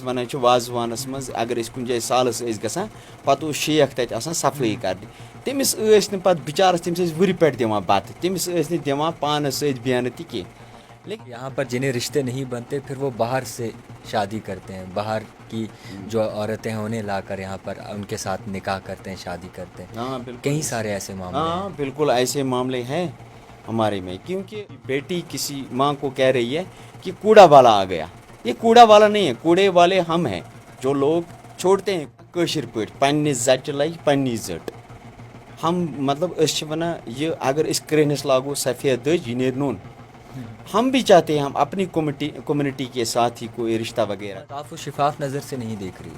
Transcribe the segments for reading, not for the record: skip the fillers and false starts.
ونان وازوانس مز اگر کن جائے سالس گژھان پتہ شیخ تتہ آسان صفائی کرنی تمس پتہ بچارس تمس ور پہ دِوان بتہ تمس دِوان پانس ست بیہنہ تہ کی. یہاں پر جنہیں رشتے نہیں بنتے پھر وہ باہر سے شادی کرتے ہیں, باہر کی جو عورتیں ہیں انہیں لا کر یہاں پر ان کے ساتھ نکاح کرتے ہیں, شادی کرتے ہیں. ہاں بالکل, کئی سارے ایسے معاملے ہیں. بالکل ایسے معاملے ہیں ہمارے میں, کیونکہ بیٹی کسی ماں کو کہہ رہی ہے کہ کوڑا والا آ گیا. یہ کوڑا والا نہیں ہے, کوڑے والے ہم ہیں جو لوگ چھوڑتے ہیں کٲشِر پٲٹھۍ پننہِ زچہِ لگہِ پننی زٹ. ہم مطلب ونان یہ اگر کرہنس لاگو سفید دج یہ نیر نون. ہم بھی چاہتے ہیں ہم اپنی کمیونٹی کے ساتھ ہی کوئی رشتہ وغیرہ. آپ وہ شفاف نظر سے نہیں دیکھ رہی,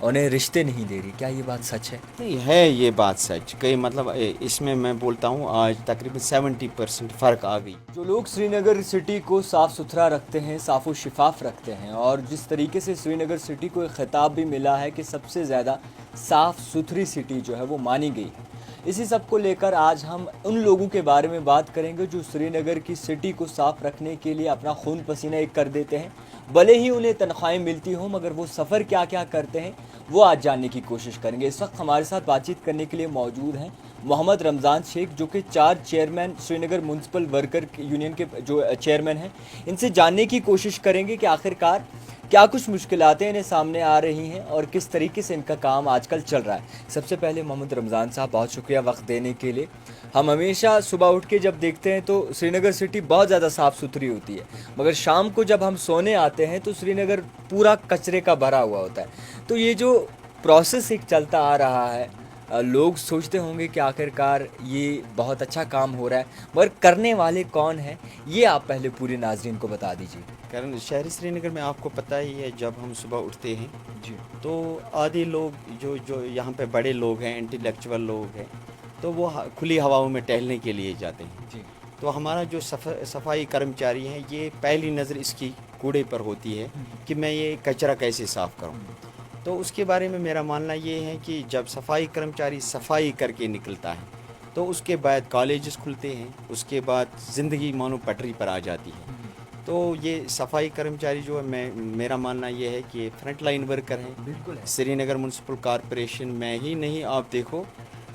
انہیں رشتے نہیں دے رہی, کیا یہ بات سچ ہے؟ نہیں ہے یہ بات سچ, کئی مطلب اس میں بولتا ہوں آج تقریباً 70% فرق آ گئی. جو لوگ سری نگر سٹی کو صاف ستھرا رکھتے ہیں, صاف و شفاف رکھتے ہیں, اور جس طریقے سے سری نگر سٹی کو ایک خطاب بھی ملا ہے کہ سب سے زیادہ صاف ستھری سٹی جو ہے وہ مانی گئی, اسی سب کو لے کر آج ہم ان لوگوں کے بارے میں بات کریں گے جو سری نگر کی سٹی کو صاف رکھنے کے لیے اپنا خون پسینہ ایک کر دیتے ہیں. بھلے ہی انہیں تنخواہیں ملتی ہوں مگر وہ سفر کیا کیا کرتے ہیں وہ آج جاننے کی کوشش کریں گے. اس وقت ہمارے ساتھ بات چیت کرنے کے لیے موجود ہیں محمد رمضان شیخ, جو کہ 4 چیئرمین سری نگر میونسپل ورکر یونین کے جو چیئرمین ہیں. ان سے جاننے کی کوشش کریں گے کہ آخرکار کیا کچھ مشکلاتیں انہیں سامنے آ رہی ہیں اور کس طریقے سے ان کا کام آج کل چل رہا ہے. سب سے پہلے محمد رمضان صاحب بہت شکریہ وقت دینے کے لیے. ہم ہمیشہ صبح اٹھ کے جب دیکھتے ہیں تو سری نگر سٹی بہت زیادہ صاف ستھری ہوتی ہے, مگر شام کو جب ہم سونے آتے ہیں تو سری نگر پورا کچرے کا بھرا ہوا ہوتا ہے. تو یہ جو پروسیس ایک چلتا آ رہا ہے, لوگ سوچتے ہوں گے کہ آخرکار یہ بہت اچھا کام ہو رہا ہے, مگر کرنے والے کون ہیں یہ آپ پہلے پورے ناظرین کو بتا دیجیے. شہری سری نگر میں آپ کو پتہ ہی ہے, جب ہم صبح اٹھتے ہیں جی تو آدھے لوگ جو یہاں پہ بڑے لوگ ہیں, انٹلیکچوئل لوگ ہیں, تو وہ کھلی ہواؤں میں ٹہلنے کے لیے جاتے ہیں. جی تو ہمارا جو صفائی کرمچاری ہیں یہ پہلی نظر اس کی کوڑے پر ہوتی ہے کہ میں یہ کچرا کیسے صاف کروں. تو اس کے بارے میں میرا ماننا یہ ہے کہ جب صفائی کرمچاری صفائی کر کے نکلتا ہے تو اس کے بعد کالجز کھلتے ہیں, اس کے بعد زندگی مانو پٹری پر آ جاتی ہے. تو یہ صفائی کرمچاری جو ہے میرا ماننا یہ ہے کہ فرنٹ لائن ورکر ہیں. بالکل. سری نگر میونسپل کارپوریشن میں ہی نہیں, آپ دیکھو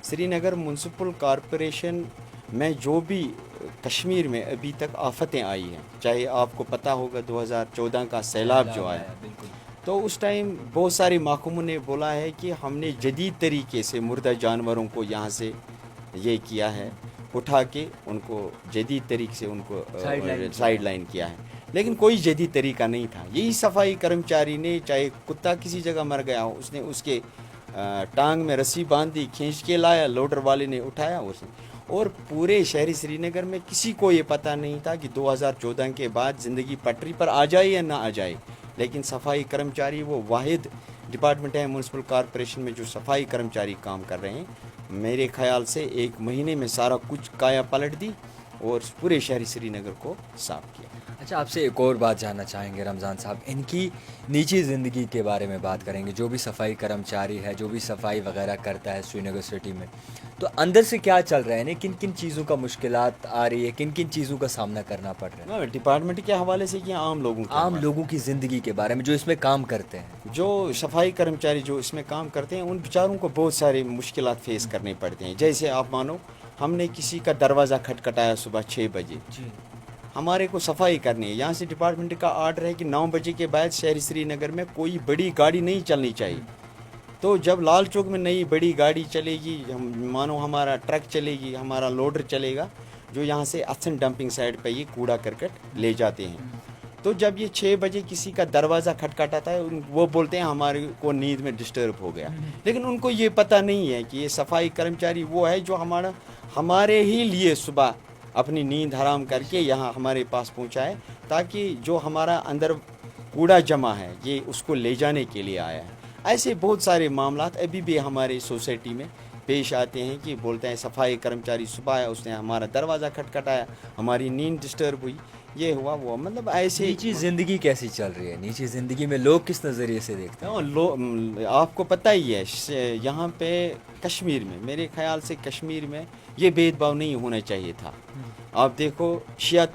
سری نگر میونسپل کارپوریشن میں جو بھی کشمیر میں ابھی تک آفتیں آئی ہیں, چاہے آپ کو پتہ ہوگا 2014 کا سیلاب جو آیا, تو اس ٹائم بہت سارے محکموں نے بولا ہے کہ ہم نے جدید طریقے سے مردہ جانوروں کو یہاں سے یہ کیا ہے, اٹھا کے ان کو جدید طریقے سے ان کو سائڈ لائن کیا ہے. لیکن کوئی جدید طریقہ نہیں تھا. یہی صفائی کرمچاری نے, چاہے کتا کسی جگہ مر گیا ہو, اس نے اس کے ٹانگ میں رسی باندھ دی, کھینچ کے لایا, لوڈر والے نے اٹھایا اسے. اور پورے شہری سری نگر میں کسی کو یہ پتہ نہیں تھا کہ 2014 کے بعد زندگی پٹری پر آ جائے یا نہ آ جائے. لیکن صفائی کرمچاری وہ واحد ڈپارٹمنٹ ہے میونسپل کارپوریشن میں جو صفائی کرمچاری کام کر رہے ہیں. میرے خیال سے 1 مہینے میں سارا کچھ کایا پلٹ دی اور پورے شہری سری نگر کو صاف کیا. اچھا, آپ سے ایک اور بات جاننا چاہیں گے رمضان صاحب, ان کی نجی زندگی کے بارے میں بات کریں گے. جو بھی صفائی کرمچاری ہے, جو بھی صفائی وغیرہ کرتا ہے سری نگر سٹی میں, تو اندر سے کیا چل رہا ہے, انہیں کن کن چیزوں کا مشکلات آ رہی ہے, کن کن چیزوں کا سامنا کرنا پڑ رہا ہے؟ ڈپارٹمنٹ کے حوالے سے کیا عام لوگوں کی زندگی کے بارے میں جو اس میں کام کرتے ہیں. جو صفائی کرمچاری جو اس میں کام کرتے ہیں ان بیچاروں کو بہت سارے مشکلات فیس کرنے پڑتے ہیں. جیسے آپ مانو ہم نے کسی کا دروازہ کھٹکھٹایا صبح 6 بجے, ہمارے کو صفائی کرنی ہے. یہاں سے ڈپارٹمنٹ کا آرڈر ہے کہ 9 بجے کے بعد شہری سری نگر میں کوئی بڑی گاڑی نہیں چلنی چاہیے. تو جب لال چوک میں نئی بڑی گاڑی چلے گی, مانو ہمارا ٹرک چلے گی, ہمارا لوڈر چلے گا جو یہاں سے اتھن ڈمپنگ سائٹ پہ یہ کوڑا کرکٹ لے جاتے ہیں. تو جب یہ 6 بجے کسی کا دروازہ کھٹکھٹاتا ہے, وہ بولتے ہیں ہمارے کو نیند میں ڈسٹرب ہو گیا. لیکن ان کو یہ پتہ نہیں ہے کہ یہ صفائی کرمچاری وہ ہے جو ہمارے ہی لیے صبح اپنی نیند حرام کر کے یہاں ہمارے پاس پہنچائے, تاکہ جو ہمارا اندر کوڑا جمع ہے یہ اس کو لے جانے کے لیے آیا ہے. ایسے بہت سارے معاملات ابھی بھی ہماری سوسائٹی میں پیش آتے ہیں کہ بولتے ہیں صفائی کرمچاری صبح آیا, اس نے ہمارا دروازہ کھٹکھٹایا, ہماری نیند ڈسٹرب ہوئی, یہ ہوا وہ. مطلب ایسے نیچی زندگی کیسی چل رہی ہے, نیچی زندگی میں لوگ کس نظریے سے دیکھتے ہیں؟ آپ کو پتہ ہی ہے یہاں پہ کشمیر میں, میرے خیال سے کشمیر میں یہ بھید بھاؤ نہیں ہونا چاہیے تھا. آپ دیکھو شیعہ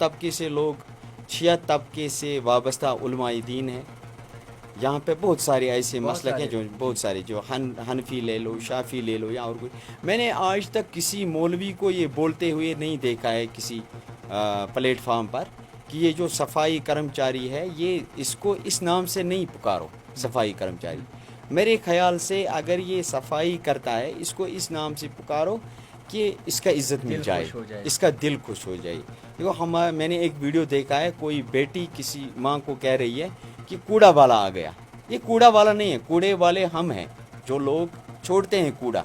طبقے سے وابستہ علماء دین ہیں, यहाँ पे बहुत सारे ऐसे मसलक हैं जो बहुत सारे जो हनफी ले लो, शाफी ले लो या और कोई। मैंने आज तक किसी मौलवी को ये बोलते हुए नहीं देखा है किसी प्लेटफार्म पर कि ये जो सफाई कर्मचारी है ये इसको इस नाम से नहीं पुकारो सफाई कर्मचारी। मेरे ख्याल से अगर ये सफाई करता है इसको इस नाम से पुकारो कि इसका इज्जत मिल जाए, इसका दिल खुश हो जाए। देखो मैंने एक वीडियो देखा है, कोई बेटी किसी माँ को कह रही है कि कूड़ा वाला आ गया। ये कूड़ा वाला नहीं है, कूड़े वाले हम हैं जो लोग छोड़ते हैं कूड़ा।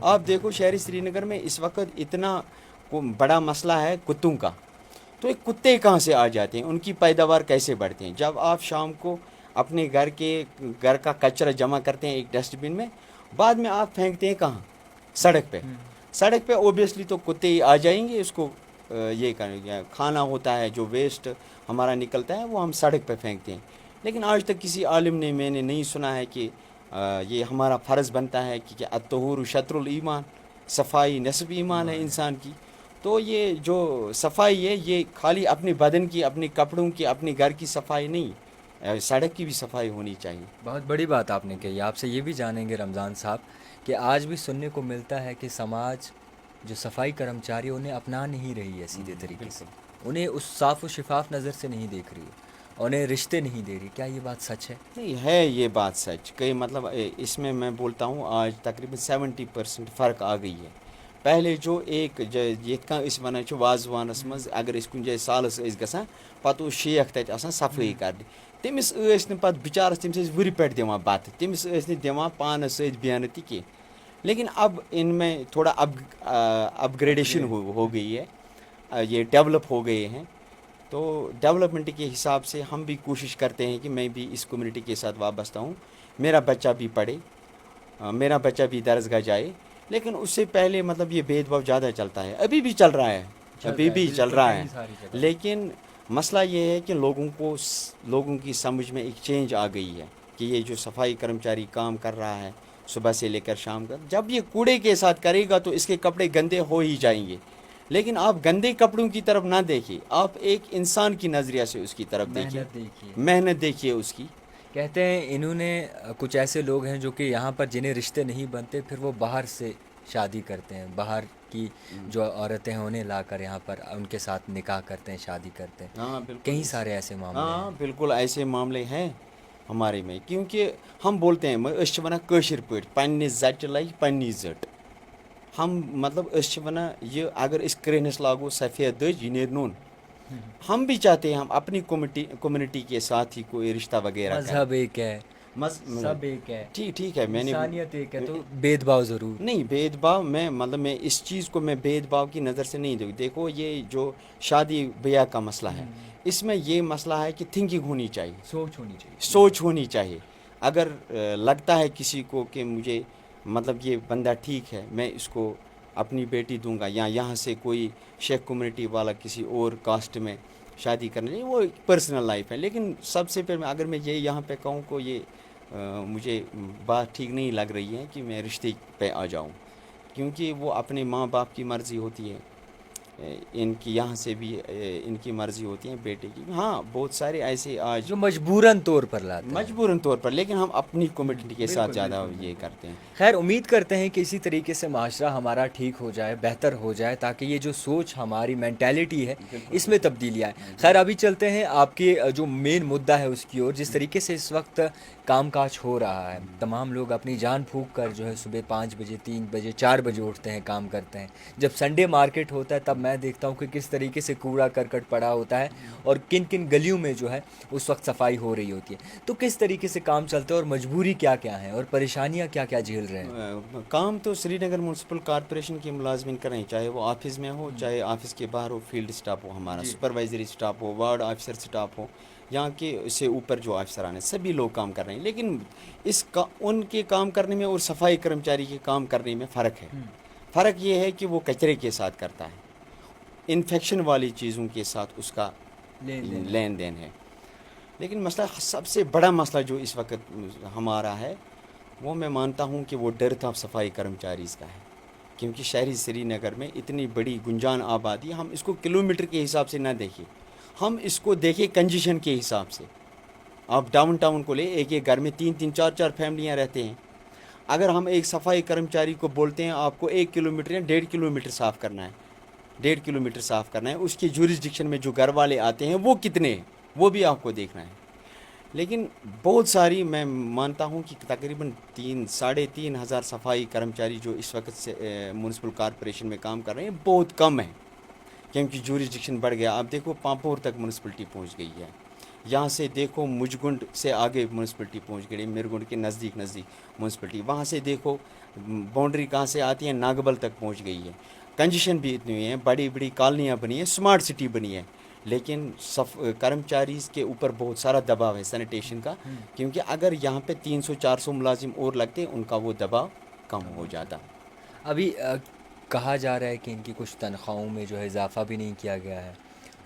आप देखो शहरी श्रीनगर में इस वक्त इतना बड़ा मसला है कुत्तों का, तो ये कुत्ते कहाँ से आ जाते हैं, उनकी पैदावार कैसे बढ़ती हैं। जब आप शाम को अपने घर का कचरा जमा करते हैं एक डस्टबिन में, बाद में आप फेंकते हैं कहाँ, सड़क पे। सड़क पे ओबियसली तो कुत्ते आ जाएंगे, उसको ये खाना होता है जो वेस्ट हमारा निकलता है वो हम सड़क पे फेंकते हैं। लेकिन आज तक किसी आलिम ने मैंने नहीं सुना है कि ये हमारा फ़र्ज़ बनता है कि अत्तहुर शत्रुल ईमान, सफाई नस्ब ईमान है इंसान की। तो ये जो सफाई है ये खाली अपने बदन की, अपने कपड़ों की, अपने घर की सफाई नहीं, सड़क की भी सफाई होनी चाहिए। बहुत बड़ी बात आपने कही। आपसे ये भी जानेंगे रमज़ान साहब कि आज भी सुनने को मिलता है कि समाज जो सफाई कर्मचारी उन्हें अपना नहीं रही है सीधे तरीके से, उन्हें उस साफ़ व शिफाफ नज़र से नहीं देख रही है, उन्हें रिश्ते नहीं दे रही। क्या ये बात सच है? नहीं है, ये बात सच कई मतलब इसमें मैं बोलता हूँ आज तकरीबन 70% फ़र्क आ गई है। पहले जो एक ये वन वाजवानस मज अगर कुछ जाए सालस गसान पे शेख तक सफाई कर तमिस पे बिचारस तमिस वुर पे दिवान बत तमिस दिवान पान सत बेहन ती। लेकिन अब इनमें थोड़ा अपग्रेडेशन हो गई है, ये डेवलप हो गए हैं। तो डेवलपमेंट के हिसाब से हम भी कोशिश करते हैं कि मैं भी इस कम्युनिटी के साथ वाबस्ता हूँ, मेरा बच्चा भी पढ़े, मेरा बच्चा भी दरसगाह जाए। लेकिन उससे पहले मतलब ये भेदभाव ज़्यादा चलता है, अभी भी चल रहा है, अभी भी चल रहा है। लेकिन मसला ये है कि लोगों की समझ में एक चेंज आ गई है कि ये जो सफाई कर्मचारी काम कर रहा है सुबह से लेकर शाम तक, जब ये कूड़े के साथ करेगा तो इसके कपड़े गंदे हो ही जाएंगे। लेकिन आप गंदे कपड़ों की तरफ ना देखिए, आप एक इंसान की नज़रिया से उसकी तरफ देखिए, मेहनत देखिए उसकी। कहते हैं इन्होंने कुछ ऐसे लोग हैं जो कि यहाँ पर जिन्हें रिश्ते नहीं बनते फिर वो बाहर से शादी करते हैं, बाहर की जो औरतें हैं उन्हें लाकर यहाँ पर उनके साथ निकाह करते हैं, शादी करते हैं। हाँ बिल्कुल, कई सारे ऐसे मामले हैं। हाँ बिल्कुल ऐसे मामले हैं हमारे में, क्योंकि हम बोलते हैं वन कशिर पे पन्नी जट लग पन्नी जट। हम मतलब वन ये अगर इस क्रेनस लागो सफ़ेद दज ये नेर नून। हम भी चाहते हैं हम अपनी कम्युनिटी के साथ ही कोई रिश्ता वगैरह, मजहब एक है, सब एक है, ठीक है, मैंने इंसानियत एक है, तो भेदभाव ज़रूर नहीं। भेदभाव मैं इस चीज़ को मैं भेदभाव की नज़र से नहीं देखो। ये जो शादी ब्याह का मसला है इसमें ये मसला है कि थिंकिंग होनी चाहिए, सोच होनी चाहिए। अगर लगता है किसी को कि मुझे मतलब ये बंदा ठीक है, मैं इसको अपनी बेटी दूंगा, या यहाँ से कोई शेख कम्युनिटी वाला किसी और कास्ट में शादी करने चाहिए, वो पर्सनल लाइफ है। लेकिन सबसे पहले अगर मैं ये यहाँ पे कहूँ को ये मुझे बात ठीक नहीं लग रही है कि मैं रिश्ते पे आ जाऊँ, क्योंकि वो अपने माँ बाप की मर्ज़ी होती है, इनकी यहाँ से भी इनकी मर्ज़ी होती है बेटे की। हाँ बहुत सारे ऐसे आज जो मजबूरन तौर पर लाते हैं, मजबूरन तौर पर, लेकिन हम अपनी कम्युनिटी के साथ ज़्यादा ये करते हैं। खैर उम्मीद करते हैं कि इसी तरीके से माशरा हमारा ठीक हो जाए, बेहतर हो जाए, ताकि ये जो सोच हमारी मेंटालिटी है इसमें तब्दीली आए। खैर अभी चलते हैं आपके जो मेन मुद्दा है उसकी ओर। जिस तरीके से इस वक्त कामकाज हो रहा है, तमाम लोग अपनी जान फूंक कर जो है सुबह 5 बजे, 3 बजे, 4 बजे उठते हैं, काम करते हैं। जब संडे मार्केट होता है तब मैं देखता हूँ कि किस तरीके से कूड़ा करकट पड़ा होता है और किन किन गलियों में जो है उस वक्त सफाई हो रही होती है। तो किस तरीके से काम चलता है और मजबूरी क्या क्या है और परेशानियाँ क्या क्या झेल रहे हैं? काम तो श्रीनगर म्यूनसिपल कॉरपोरेशन के मुलाजमिन कर रहे हैं, चाहे वो ऑफिस में हो, चाहे ऑफिस के बाहर हो, फील्ड स्टाफ हो, हमारा सुपरवाइजरी स्टाफ हो, वार्ड ऑफिसर स्टाफ हो, यहाँ के से ऊपर जो अफसरान हैं सभी लोग काम कर रहे हैं। लेकिन उनके काम करने में और सफाई कर्मचारी के काम करने में फ़र्क है। फ़र्क ये है कि वो कचरे के साथ करता है, इन्फेक्शन वाली चीज़ों के साथ उसका लेन देन है। लेकिन मसला, सबसे बड़ा मसला जो इस वक्त हमारा है वो मैं मानता हूँ कि वो डेर्थ ऑफ सफाई कर्मचारी का है, क्योंकि शहरी श्रीनगर में इतनी बड़ी गुंजान आबादी, हम इसको किलोमीटर के हिसाब से ना देखें, हम इसको देखें कंजेशन के हिसाब से। आप डाउन टाउन को ले, एक एक घर में 3-3 4-4 फैमिलियाँ रहते हैं। अगर हम एक सफाई कर्मचारी को बोलते हैं आपको 1 किलोमीटर या 1.5 किलोमीटर साफ़ करना है, 1.5 किलोमीटर साफ़ करना है, उसके जुरिस्डिक्शन में जो घर वाले आते हैं वो कितने हैं वो भी आपको देखना है। लेकिन बहुत सारी, मैं मानता हूँ कि तकरीबन 3-3.5 हज़ार सफाई कर्मचारी जो इस वक्त से म्यूनसिपल कॉरपोरेशन में काम कर रहे हैं बहुत कम है, क्योंकि जुरिस्डिक्शन बढ़ गया। आप देखो पांपोर तक म्यूनसिपलिटी पहुँच गई है, यहाँ से देखो मुजगुंड से आगे म्यूनसिपलिटी पहुँच गई, मिरगुंड के नज़दीक म्यूनसिपलिटी, वहाँ से देखो बाउंड्री कहाँ से आती है, नागबल तक पहुँच गई है। कंजेशन भी इतनी हुई है, बड़ी बड़ी कॉलोनियाँ बनी है, स्मार्ट सिटी बनी है, लेकिन कर्मचारी के ऊपर बहुत सारा दबाव है सैनिटेशन का, क्योंकि अगर यहाँ पे 300-400 मुलाजिम और लगते उनका वो दबाव कम हो जाता। अभी कहा जा रहा है कि इनकी कुछ तनख्वाहों में जो है इजाफा भी नहीं किया गया है,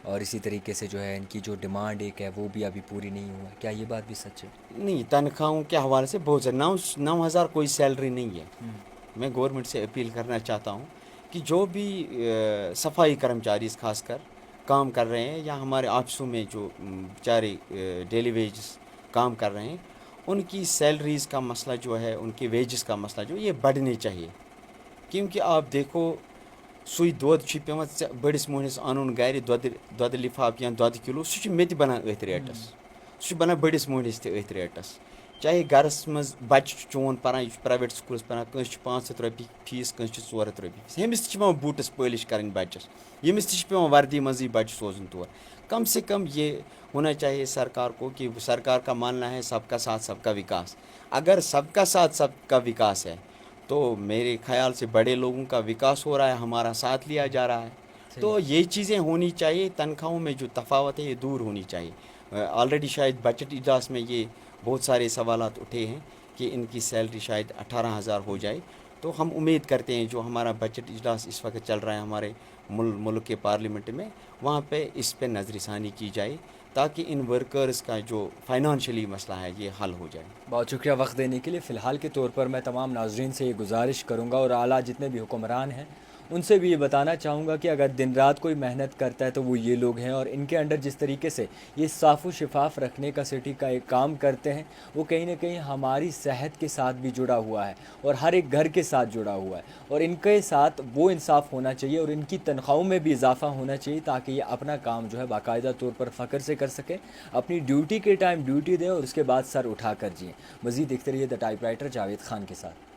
और इसी तरीके से जो है इनकी जो डिमांड एक है वो भी अभी पूरी नहीं हुआ है। क्या ये बात भी सच है? नहीं, तनख्वाहों के हवाले से बहुत सारे 9,000 कोई सैलरी नहीं है। मैं गवर्नमेंट से अपील करना चाहता हूँ कि जो भी सफाई कर्मचारी खासकर काम कर रहे हैं या हमारे ऑफिसों में जो बेचारे डेली वेजेस काम कर रहे हैं, उनकी सैलरीज़ का मसला जो है, उनके वेजेस का मसला जो ये बढ़ने चाहिए। क्योंकि आप देखो सुई दोद पेवान बड़िस मोहनिस अन गर दोद लिफाफ या दोद किलो, सह मे बनान अथ रेटस, सह बनान बड़िस मोहनिस अथ रेटस। चाहे घरस मज बच्चे चोन पान, प्राइवेट स्कूल पान, कंस 500 रुपये फीस, कंस 400 रुपये फीस, यमिस तह बूटस पॉलिश करनी बच्चस, यमिस तह वर्दी मजी बच्चे सोजन तौर। कम से कम ये होना चाहिए सरकार को कि सरकार का मानना है सबका साथ सबका विकास। अगर सबका साथ सबका विकास है तो मेरे ख्याल से बड़े लोगों का विकास हो रहा है, हमारा साथ लिया जा रहा है। तो ये चीज़ें होनी चाहिए, तनख्वाहों में जो तफावत है ये दूर होनी चाहिए। ऑलरेडी शायद बजट इजलास में ये बहुत सारे सवालात उठे हैं कि इनकी सैलरी शायद 18,000 हो जाए। तो हम उम्मीद करते हैं जो हमारा बजट इजलास इस वक्त चल रहा है हमारे मुल्क के पार्लियामेंट में, वहाँ पे इस पे नज़रसानी की जाए ताकि इन वर्कर्स का जो फाइनेंशियली मसला है ये हल हो जाए। बहुत शुक्रिया वक्त देने के लिए। फ़िलहाल के तौर पर मैं तमाम नाजरीन से ये गुजारिश करूँगा और आला जितने भी हुक्मरान हैं उनसे भी ये बताना चाहूँगा कि अगर दिन रात कोई मेहनत करता है तो वो ये लोग हैं, और इनके अंडर जिस तरीके से ये साफ़ व शफाफ रखने का सिटी का एक काम करते हैं वो कहीं ना कहीं हमारी सेहत के साथ भी जुड़ा हुआ है और हर एक घर के साथ जुड़ा हुआ है, और इनके साथ वो इंसाफ होना चाहिए और इनकी तनख्वाहों में भी इजाफा होना चाहिए ताकि ये अपना काम जो है बाकायदा तौर पर फ़ख्र से कर सकें, अपनी ड्यूटी के टाइम ड्यूटी दें और उसके बाद सर उठा कर जिएँ। मज़ीद देखते रहिए द टाइपराइटर जावेद खान के साथ।